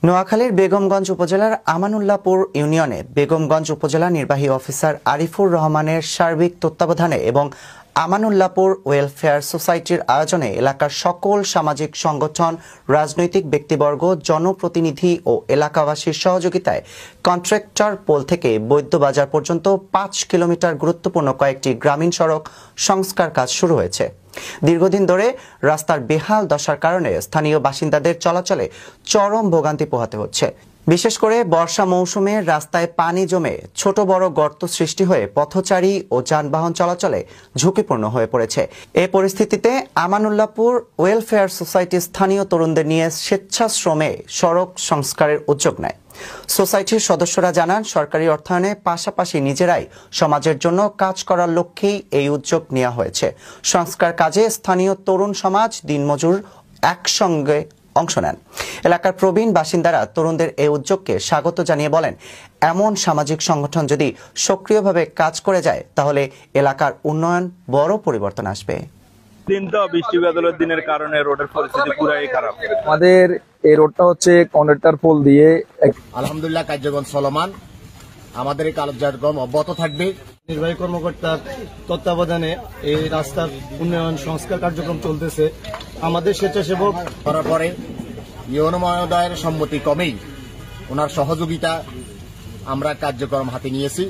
নোয়াখালীর বেগমগঞ্জ উপজেলার আমানুল্লাহপুর ইউনিয়নে বেগমগঞ্জ উপজেলা নির্বাহী অফিসার আরিফুর রহমানের সার্বিক তত্ত্বাবধানে এবং আমানুল্লাহপুর ওয়েলফেয়ার সোসাইটির আয়োজনে এলাকার সকল সামাজিক সংগঠন, রাজনৈতিক ব্যক্তিবর্গ, জনপ্রতিনিধি ও এলাকাবাসীর সহযোগিতায় কন্ট্রাক্টর পোল থেকে বৈদ্যবাজার পর্যন্ত ৫ কিলোমিটার গুরুত্বপূর্ণ কয়েকটি গ্রামীণ সড়ক সংস্কার কাজ শুরু হয়েছে। দীর্ঘদিন ধরে রাস্তার বেহাল দশার কারণে স্থানীয় বাসিন্দাদের চলাচলে চরম ভোগান্তি পোহাতে হচ্ছে। বিশেষ করে বর্ষা মৌসুমে রাস্তায় পানি জমে ছোট বড় গর্ত সৃষ্টি হয়ে পথচারী ও যানবাহন চলাচলে ঝুঁকিপূর্ণ হয়ে পড়েছে। এ পরিস্থিতিতে আমানুল্লাহপুর ওয়েলফেয়ার সোসাইটি স্থানীয় তরুণদের নিয়ে স্বেচ্ছাশ্রমে সড়ক সংস্কারের উদ্যোগ নেয়। সোসাইটির সদস্যরা জানান, সরকারি অর্থায়নে পাশাপাশি নিজেরাই সমাজের জন্য কাজ করার লক্ষ্যেই এই উদ্যোগ নেওয়া হয়েছে। সংস্কার কাজে স্থানীয় তরুণ সমাজ, দিনমজুর একসঙ্গে অংশ নেন। এলাকার প্রবীণ বাসিন্দারা তরুণদের এই উদ্যোগকে স্বাগত জানিয়ে বলেন, এমন সামাজিক সংগঠন যদি সক্রিয়ভাবে কাজ করে যায় তাহলে এলাকার উন্নয়ন বড় পরিবর্তন আসবে। দিন তো বৃষ্টি বাদলের দিনের কারণে রোডের পরিস্থিতি পুরাই খারাপ। আমাদের এই রোডটা হচ্ছে কন্ট্রাক্টর পোল দিয়ে। আলহামদুলিল্লাহ কার্যক্রম চলমান, আমাদের এই কার্যক্রম অব্যাহত থাকবে। নির্বাহী কর্মকর্তার তত্ত্বাবধানে এই রাস্তার উন্নয়ন সংস্কার কার্যক্রম চলতেছে। আমাদের স্বেচ্ছাসেবক করার পরে ইউনো মহোদয়ের সম্মতি কমেই ওনার সহযোগিতা আমরা কার্যক্রম হাতে নিয়েছি।